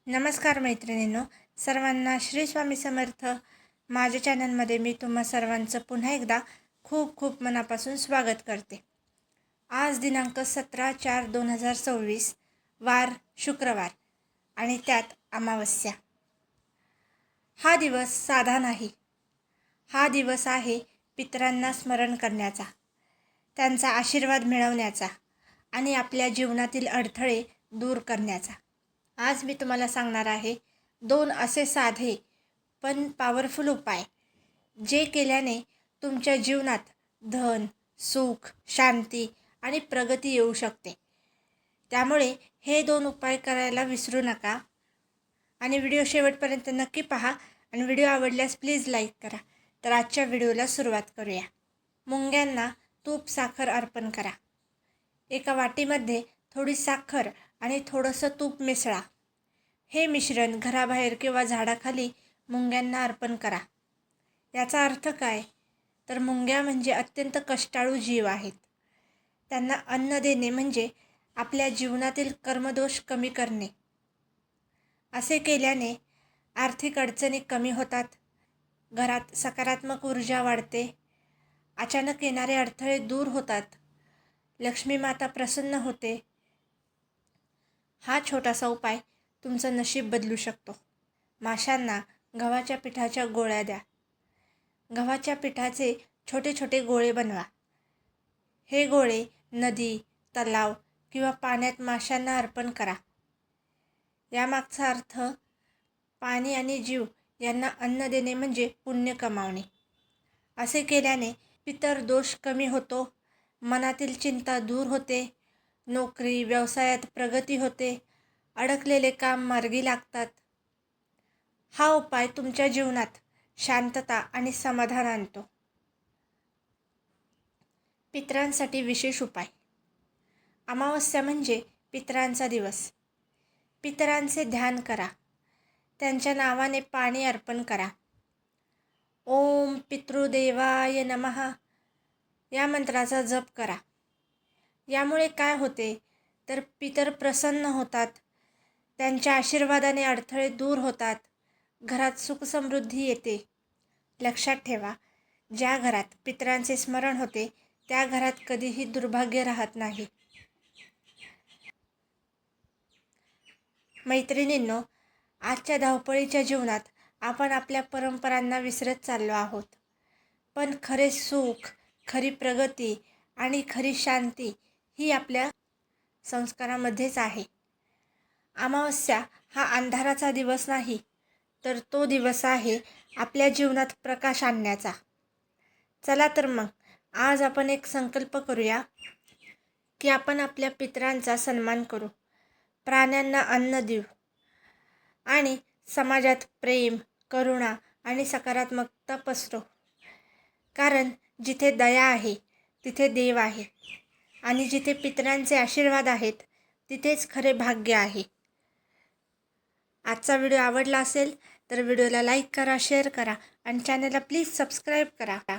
नमस्कार मैत्रिणींनो, सर्वांना श्री स्वामी समर्थ. माझ्या चॅनलमध्ये मी तुम्हा सर्वांचं पुन्हा एकदा खूप खूप मनापासून स्वागत करते. आज दिनांक 17/4/2026, वार शुक्रवार आणि त्यात अमावस्या. हा दिवस साधा नाही. हा दिवस आहे पितरांना स्मरण करण्याचा, त्यांचा आशीर्वाद मिळवण्याचा आणि आपल्या जीवनातील अडथळे दूर करण्याचा. आज मी तुम्हाला सांगणार आहे 2 असे साधे पण पॉवरफुल उपाय, जे केल्याने तुमच्या जीवनात धन, सुख, शांती आणि प्रगती येऊ शकते. त्यामुळे हे 2 उपाय करायला विसरू नका आणि व्हिडिओ शेवटपर्यंत नक्की पहा आणि व्हिडिओ आवडल्यास प्लीज लाईक करा. तर आजच्या व्हिडिओला सुरुवात करूया. मुंग्यांना तूप साखर अर्पण करा. एका वाटीमध्ये थोडी साखर आणि थोडंसं तूप मिसळा. हे मिश्रण घराबाहेर किंवा झाडाखाली मुंग्यांना अर्पण करा. याचा अर्थ काय? तर मुंग्या म्हणजे अत्यंत कष्टाळू जीव आहेत. त्यांना अन्न देणे म्हणजे आपल्या जीवनातील कर्मदोष कमी करणे. असे केल्याने आर्थिक अडचणी कमी होतात, घरात सकारात्मक ऊर्जा वाढते, अचानक येणारे अडथळे दूर होतात, लक्ष्मी माता प्रसन्न होते. हा छोटासा उपाय तुमचं नशीब बदलू शकतो. माशांना गव्हाच्या पिठाच्या गोळ्या द्या. गव्हाच्या पिठाचे छोटे छोटे गोळे बनवा. हे गोळे नदी, तलाव किंवा पाण्यात माशांना अर्पण करा. यामागचा अर्थ, पाणी आणि जीव यांना अन्न देणे म्हणजे पुण्य कमावणे. असे केल्याने पितर दोष कमी होतो, मनातील चिंता दूर होते, नोकरी व्यवसायात प्रगती होते, अडकलेले काम मार्गी लागतात. हा उपाय तुमच्या जीवनात शांतता आणि समाधान आणतो. पितरांसाठी विशेष उपाय. अमावस्या म्हणजे पितरांचा दिवस. पितरांचे ध्यान करा. त्यांच्या नावाने पाणी अर्पण करा. ओम पितृदेवाय नमः या मंत्राचा जप करा. यामुळे काय होते तर पितर प्रसन्न होतात, त्यांच्या आशीर्वादाने अडथळे दूर होतात, घरात सुखसमृद्धी येते. लक्षात ठेवा, ज्या घरात पितरांचे स्मरण होते त्या घरात कधीही दुर्भाग्य राहत नाही. मैत्रिणींनो, आजच्या धावपळीच्या जीवनात आपण आपल्या परंपरांना विसरत चाललो आहोत. पण खरे सुख, खरी प्रगती आणि खरी शांती ही आपल्या संस्कारामध्येच आहे. अमावस्या हा अंधाराचा दिवस नाही, तर तो दिवस आहे आपल्या जीवनात प्रकाश आणण्याचा. चला तर मग आज आपण एक संकल्प करूया की आपण आपल्या पितरांचा सन्मान करू, प्राण्यांना अन्न देऊ आणि समाजात प्रेम, करुणा आणि सकारात्मकता पसरवू. कारण जिथे दया आहे तिथे देव आहे आणि जिथे पितरांचे आशीर्वाद आहेत तिथेच खरे भाग्य आहे. आजचा व्हिडिओ आवडला असेल तर व्हिडिओला लाईक करा, शेअर करा आणि चॅनलला प्लीज सबस्क्राईब करा.